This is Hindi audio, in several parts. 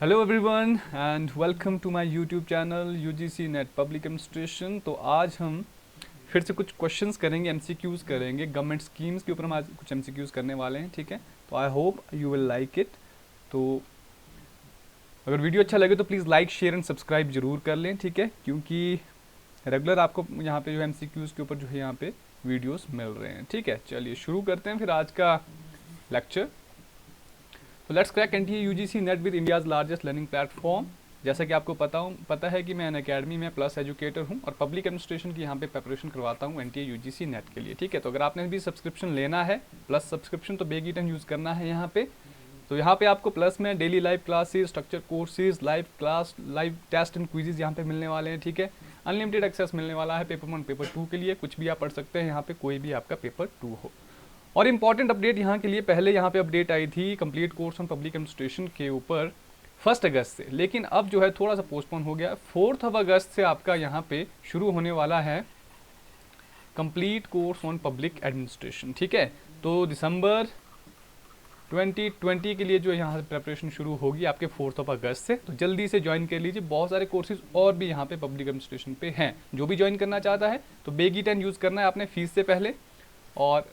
Hello everyone and welcome to my YouTube channel UGC NET public administration. तो आज हम फिर से कुछ क्वेश्चंस करेंगे, एमसीक्यूज़ करेंगे। गवर्नमेंट स्कीम्स के ऊपर हम आज कुछ एमसीक्यूज़ करने वाले हैं, ठीक है। तो I hope you will like it. तो अगर वीडियो अच्छा लगे तो please like share and subscribe जरूर कर लें, ठीक है, क्योंकि रेगुलर आपको यहाँ पे जो एमसीक्यूज़ के ऊपर जो है यहाँ पे वीडियोज़ मिल रहे हैं, ठीक है। चलिए शुरू करते हैं फिर आज का लेक्चर। तो let's crack NTA UGC net with India's largest learning platform. जैसा कि आपको पता है कि मैं अन अकेडमी में प्लस एजुकेटर हूं और पब्लिक एडमिनिस्ट्रेशन की यहाँ पे प्रिपरेशन करवाता हूं एनटीए यूजीसी नेट के लिए, ठीक है। तो अगर आपने भी सब्सक्रिप्शन लेना है, प्लस सब्सक्रिप्शन, तो बेगीटन यूज़ करना है यहाँ पे। तो यहाँ पे आपको प्लस में daily live classes, structure courses, live class, live test and quizzes यहाँ पे मिलने वाले हैं, ठीक है। अनलिमिटेड एक्सेस मिलने वाला है पेपर 1 पेपर 2 के लिए। कुछ भी आप पढ़ सकते हैं यहाँ पे, कोई भी आपका पेपर 2 हो। और इम्पॉर्टेंट अपडेट यहाँ के लिए, पहले यहाँ पे अपडेट आई थी complete course on public administration के ऊपर 1 अगस्त से, लेकिन अब जो है थोड़ा सा पोस्टपोन हो गया। 4 अगस्त से आपका यहाँ पे शुरू होने वाला है complete course on public administration, ठीक है। तो दिसंबर 2020 के लिए जो यहाँ से प्रिपरेशन शुरू होगी आपके 4 अगस्त से। तो जल्दी से ज्वाइन कर लीजिए, बहुत सारे कोर्सेज और भी यहाँ पे पब्लिक एडमिनिस्ट्रेशन पे हैं। जो भी ज्वाइन करना चाहता है तो बेगीटन यूज़ करना है आपने फीस से पहले, और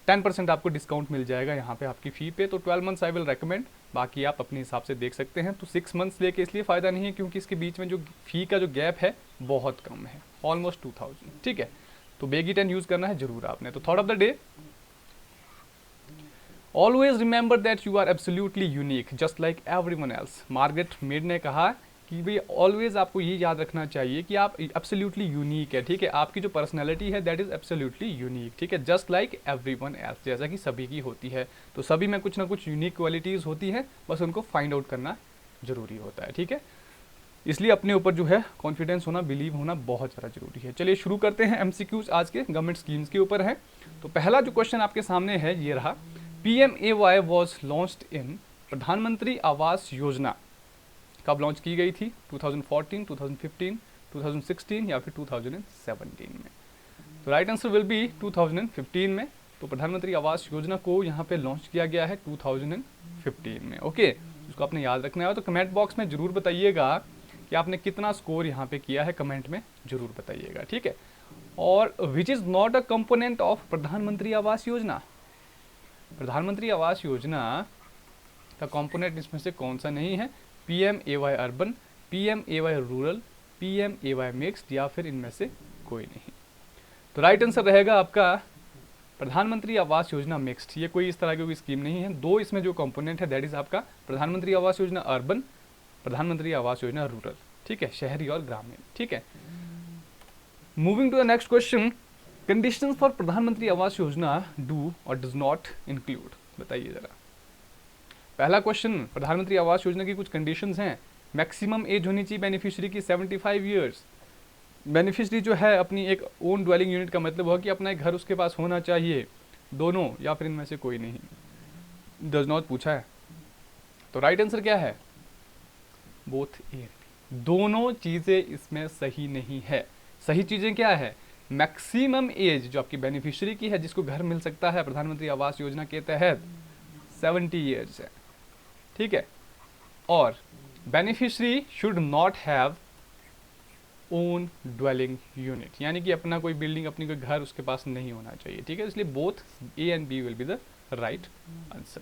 10% आपको डिस्काउंट मिल जाएगा यहाँ पे आपकी फ़ी पे। तो 12 मंथ्स आई विल रेकमेंड, बाकी आप अपने हिसाब से देख सकते हैं। तो 6 मंथ्स लेके इसलिए फ़ायदा नहीं है क्योंकि इसके बीच में जो फ़ी का जो गैप है बहुत कम है, ऑलमोस्ट 2000, ठीक है। तो बेगीटन यूज़ करना है जरूर आपने। तो thought of the day, always remember that you are absolutely unique just like everyone else. Margaret Mead ने कहा कि भाई ऑलवेज आपको ये याद रखना चाहिए कि आप एब्सोल्युटली यूनिक है, ठीक है। आपकी जो पर्सनैलिटी है दैट इज एब्सोल्युटली यूनिक, ठीक है, जस्ट लाइक एवरीवन एल्स, जैसा कि सभी की होती है। तो सभी में कुछ ना कुछ यूनिक क्वालिटीज़ होती हैं, बस उनको फाइंड आउट करना जरूरी होता है, ठीक है। इसलिए अपने ऊपर जो है कॉन्फिडेंस होना, बिलीव होना बहुत ज़्यादा जरूरी है। चलिए शुरू करते हैं। एमसीक्यूज आज के गवर्नमेंट स्कीम्स के ऊपर है। तो पहला जो क्वेश्चन आपके सामने है ये रहा, PMAY वॉज लॉन्च्ड इन, प्रधानमंत्री आवास योजना कब लॉन्च की गई थी? 2014, 2015, 2016 या फिर 2017 में? तो राइट आंसर विल बी 2015 में। तो प्रधानमंत्री आवास योजना को यहाँ पे लॉन्च किया गया है 2015 में, ओके। उसको आपने याद रखना है। तो कमेंट बॉक्स में जरूर बताइएगा कि आपने कितना स्कोर यहाँ पे किया है, कमेंट में जरूर बताइएगा, ठीक है। और which is not a component of प्रधानमंत्री आवास योजना? प्रधानमंत्री आवास योजना का कंपोनेंट इसमें से कौन सा नहीं है? PMAY urban, PMAY rural, PMAY mixed, या फिर इनमें से कोई नहीं। तो राइट आंसर रहेगा आपका प्रधानमंत्री आवास योजना मिक्स्ड। ये कोई इस तरह की कोई स्कीम नहीं है। दो इसमें जो कंपोनेंट है दैट इज आपका प्रधानमंत्री आवास योजना अर्बन, प्रधानमंत्री आवास योजना रूरल, ठीक है, शहरी और ग्रामीण, ठीक है। Moving to the next question, conditions for Pradhan Mantri Awas योजना डू और डज नॉट इंक्लूड, बताइए जरा। पहला क्वेश्चन, प्रधानमंत्री आवास योजना की कुछ कंडीशंस हैं। मैक्सिमम एज होनी चाहिए बेनिफिशियरी की 75 ईयर्स। बेनिफिशियरी जो है अपनी एक ओन ड्वेलिंग यूनिट का मतलब हुआ कि अपना एक घर उसके पास होना चाहिए, दोनों या फिर इनमें से कोई नहीं। डज नॉट पूछा है, तो राइट आंसर क्या है? बोथ ए, दोनों चीज़ें इसमें सही नहीं है। सही चीज़ें क्या है? मैक्सिमम एज जो आपकी बेनिफिशियरी की है, जिसको घर मिल सकता है प्रधानमंत्री आवास योजना के तहत, 70 ईयर्स है, ठीक है। और beneficiary should not have own dwelling unit, यानी कि अपना कोई बिल्डिंग, अपनी कोई घर उसके पास नहीं होना चाहिए, ठीक है। इसलिए both A and B will be the right answer.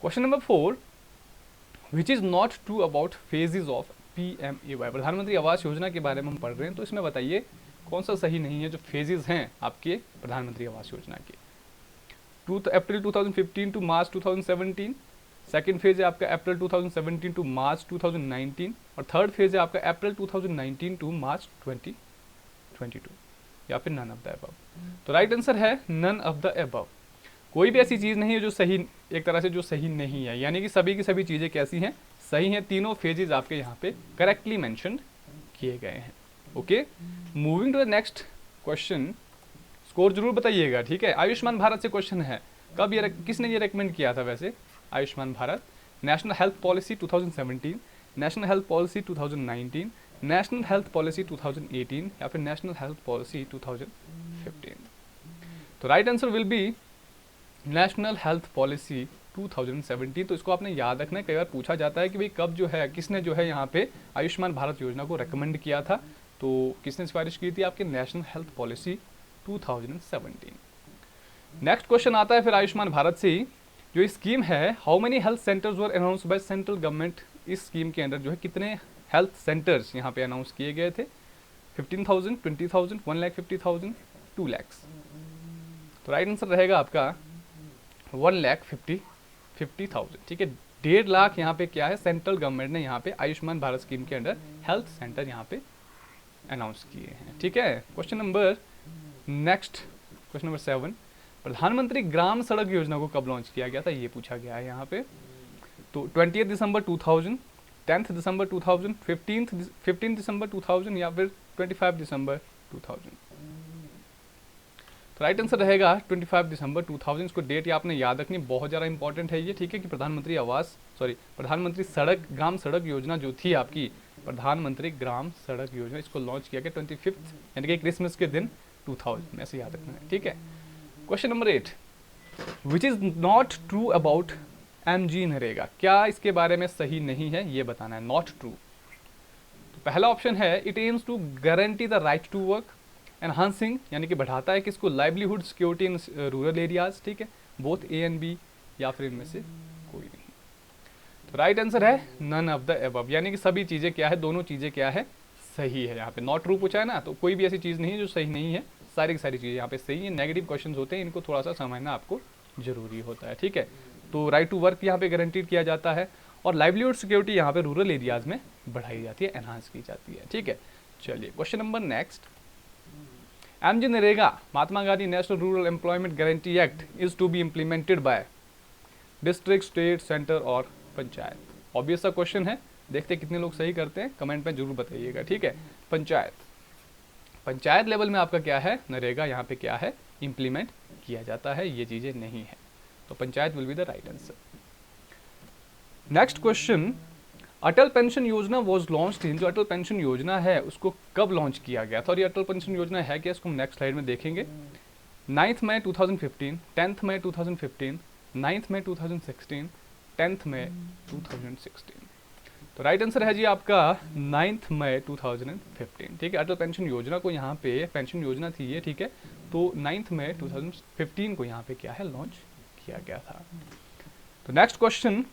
Question number 4, which is not true about phases of PMAY। Pradhan Mantri Awas योजना के बारे में हम पढ़ रहे हैं, तो इसमें बताइए कौन सा सही नहीं है जो फेजेस हैं आपके प्रधानमंत्री आवास योजना के। अप्रैल 2015 टू मार्च 2017, सेकेंड फेज है आपका अप्रैल 2017 टू मार्च 2019, और थर्ड फेज है आपका अप्रैल 2019 टू मार्च 2022, या फिर नन ऑफ द अबव। तो राइट आंसर है नन ऑफ द अबव। कोई भी ऐसी चीज़ नहीं है जो सही, एक तरह से जो सही नहीं है, यानी कि सभी की सभी चीज़ें कैसी हैं? सही हैं। तीनों फेजेज आपके यहाँ पे करेक्टली मैंशन किए गए हैं, okay. Moving to the next question, score जरूर बताइएगा, ठीक है। आयुष्मान भारत से क्वेश्चन है, कब ये किसने ये रेकमेंड किया था वैसे? Ayushman Bharat, national health policy 2017, national health policy 2019, national health policy 2018, या फिर नेशनल हेल्थ पॉलिसी 2015? तो right answer will be national health policy 2017। तो इसको आपने याद रखना है, कई बार पूछा जाता है कि भाई कब जो है किसने जो है यहाँ पे आयुष्मान भारत योजना को रेकमेंड किया था, तो किसने सिफारिश की थी, आपके national health policy 2017। Next question आता है फिर आयुष्मान भारत से ही, जो स्कीम है how many health centres were announce by central government, इस स्कीम के अंदर जो है कितने हेल्थ सेंटर्स यहाँ पे अनाउंस किए गए थे, 15,000, 20,000, 1,50,000, 2 लाख। तो राइट आंसर रहेगा आपका 1,50,000, ठीक है। 1.5 लाख यहाँ पे क्या है, सेंट्रल गवर्नमेंट ने यहाँ पे आयुष्मान भारत स्कीम के अंडर हेल्थ सेंटर यहाँ पे अनाउंस किए हैं, ठीक है। क्वेश्चन नंबर 7, प्रधानमंत्री ग्राम सड़क योजना को कब लॉन्च किया गया था, ये पूछा गया है यहाँ पे। तो 20 दिसंबर 2000, 10 दिसंबर 2000, 15 दिसंबर 2000 या फिर 25 दिसंबर 2000। तो राइट आंसर रहेगा 25 दिसंबर 2000। इसको डेट ये आपने याद रखनी, बहुत ज़्यादा इंपॉर्टेंट है ये, ठीक है, कि प्रधानमंत्री ग्राम सड़क योजना जो थी आपकी, प्रधानमंत्री ग्राम सड़क योजना, इसको लॉन्च किया गया 25 यानी कि क्रिसमस के दिन 2000 में, ऐसे याद रखना है, ठीक है। Question number 8, which is not true about MG NREGA, क्या इसके बारे में सही नहीं है ये बताना है, नॉट ट्रू। तो पहला ऑप्शन है it aims to guarantee the right to work, enhancing यानी कि बढ़ाता है किसको, livelihood security in rural areas, ठीक है, बोथ A एंड B या फिर इनमें से कोई नहीं। तो राइट आंसर है नन ऑफ द अबव, यानी कि सभी चीज़ें क्या है, दोनों चीज़ें क्या है, सही है। यहाँ पे नॉट ट्रू पूछा है ना, तो कोई भी ऐसी चीज़ नहीं है जो सही नहीं है, सारी की सारी चीज़ें यहाँ पे सही है। नेगेटिव क्वेश्चन होते हैं, इनको थोड़ा सा समझना आपको जरूरी होता है, ठीक है। तो राइट टू वर्क यहाँ पे गारंटीड किया जाता है और लाइवलीहुड सिक्योरिटी यहाँ पे रूरल एरियाज में बढ़ाई जाती है, एनहांस की जाती है, ठीक है। चलिए question number next, MG NREGA Mahatma Gandhi national rural employment guarantee act is to be implemented by district, state, centre और पंचायत। ऑब्वियस सा क्वेश्चन है, देखते कितने लोग सही करते हैं, कमेंट में जरूर बताइएगा, ठीक है। पंचायत लेवल में आपका क्या है, नरेगा यहाँ पे क्या है, इम्प्लीमेंट किया जाता है, ये चीज़ें नहीं है, तो panchayat will be the right answer. Next question, Atal pension योजना वॉज लॉन्च्ड इन, जो अटल पेंशन योजना है उसको कब लॉन्च किया गया था, और ये अटल पेंशन योजना है क्या, इसको हम नेक्स्ट स्लाइड में देखेंगे। 9 मई 2015, 10 मई 2015, 9 मई 2016, 10 मई 2016। तो राइट आंसर है जी आपका 9 मई 2015, ठीक है। अटल पेंशन योजना को यहाँ पे, पेंशन योजना थी ये, ठीक है, तो 9 मई 2015 को यहाँ पे क्या है, लॉन्च किया गया था। तो next question,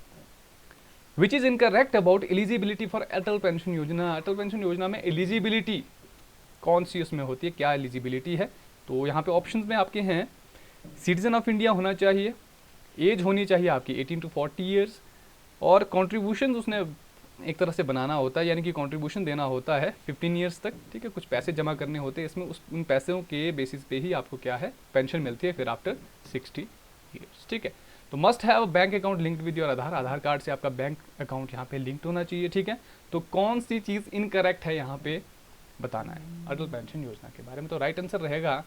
which is incorrect about eligibility for Atal pension योजना, अटल पेंशन योजना में एलिजिबिलिटी कौन सी उसमें होती है, क्या एलिजिबिलिटी है। तो यहाँ पे ऑप्शंस में आपके हैं, सिटीजन ऑफ इंडिया होना चाहिए, एज होनी चाहिए आपकी 18 to 40 ईयर्स, और कॉन्ट्रीब्यूशन उसने एक तरह से बनाना होता है, यानी कि कंट्रीब्यूशन देना होता है 15 ईयर्स तक, ठीक है, कुछ पैसे जमा करने होते हैं इसमें, उन पैसों के बेसिस पे ही आपको क्या है, पेंशन मिलती है फिर आफ्टर 60 ईयर्स, ठीक है। तो must have bank account linked with your Aadhaar card से आपका बैंक अकाउंट यहाँ पे लिंक्ड होना चाहिए, ठीक है। तो कौन सी चीज़ इनकरेक्ट है यहाँ पे बताना है अटल पेंशन योजना के बारे में। तो राइट आंसर रहेगा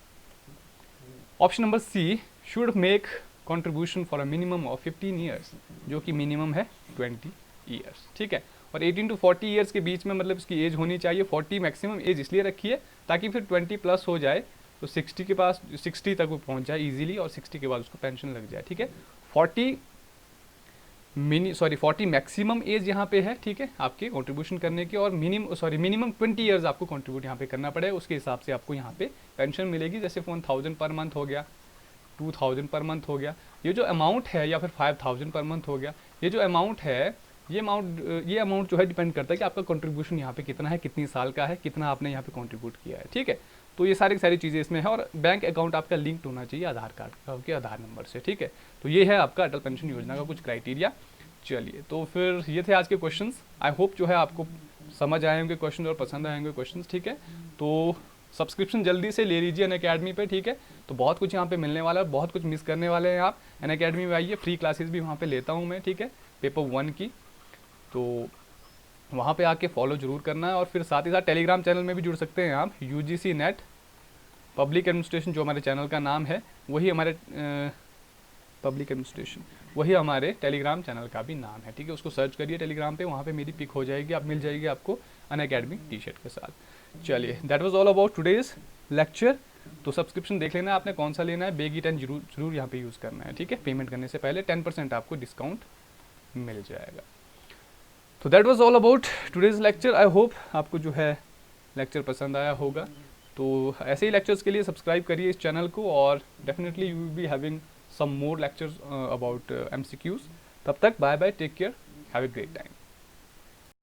option number C, should make contribution for a minimum of 15 years, जो कि मिनिमम है 20 ईयर्स, ठीक है। और 18 to 40 ईयर्स के बीच में मतलब इसकी एज होनी चाहिए, 40 मैक्सिमम एज इसलिए रखी है ताकि फिर 20 प्लस हो जाए तो 60 तक वो पहुंच जाए इजीली, और 60 के बाद उसको पेंशन लग जाए, ठीक है। 40 मैक्सिमम एज यहाँ पे है, ठीक है, आपके कंट्रीब्यूशन करने की, और मिनिमम 20 ईयर्स आपको कंट्रीब्यूट यहाँ पे करना पड़ेगा, उसके हिसाब से आपको यहाँ पे पेंशन मिलेगी। जैसे 1000 पर मंथ हो गया, 2000 पर मंथ हो गया, ये जो अमाउंट है, या फिर 5000 पर मंथ हो गया, ये जो अमाउंट है, ये अमाउंट जो है डिपेंड करता है कि आपका कंट्रीब्यूशन यहाँ पे कितना है, कितनी साल का है, कितना आपने यहाँ पे कंट्रीब्यूट किया है, ठीक है। तो ये सारी चीज़ें इसमें है, और बैंक अकाउंट आपका लिंक्ड होना चाहिए आधार कार्ड के आधार नंबर से, ठीक है। तो ये है आपका अटल पेंशन योजना का कुछ क्राइटेरिया। चलिए, तो फिर ये थे आज के क्वेश्चंस। आई होप जो है आपको समझ आए होंगे क्वेश्चन और पसंद आए होंगे क्वेश्चंस, ठीक है। तो सब्सक्रिप्शन जल्दी से ले लीजिए अनअकैडमी पे, ठीक है। तो बहुत कुछ यहाँ पे मिलने वाला है, बहुत कुछ मिस करने वाले हैं आप। अनअकैडमी में आइए, फ्री क्लासेस भी वहाँ पे लेता हूँ मैं, ठीक है, पेपर 1 की, तो वहाँ पे आके फॉलो जरूर करना है। और फिर साथ ही साथ टेलीग्राम चैनल में भी जुड़ सकते हैं आप, UGC नेट पब्लिक एडमिनिस्ट्रेशन, जो हमारे चैनल का नाम है, वही हमारे पब्लिक एडमिनिस्ट्रेशन, वही हमारे टेलीग्राम चैनल का भी नाम है, ठीक है। उसको सर्च करिए टेलीग्राम पे, वहाँ पे मेरी पिक हो जाएगी, आप मिल जाएगी आपको अनअकैडमी टी-शर्ट के साथ। चलिए, that was all about today's lecture. तो सब्सक्रिप्शन देख लेना आपने कौन सा लेना है, बेगी 10 जरूर जरूर यहाँ पे यूज़ करना है, ठीक है। पेमेंट करने से पहले 10% आपको डिस्काउंट मिल जाएगा। तो that was all about today's lecture. I hope आपको जो है लेक्चर पसंद आया होगा। तो ऐसे ही लेक्चर्स के लिए सब्सक्राइब करिए इस चैनल को, और definitely you will be having some more lectures about MCQs। तब तक bye bye, take care, have a great time.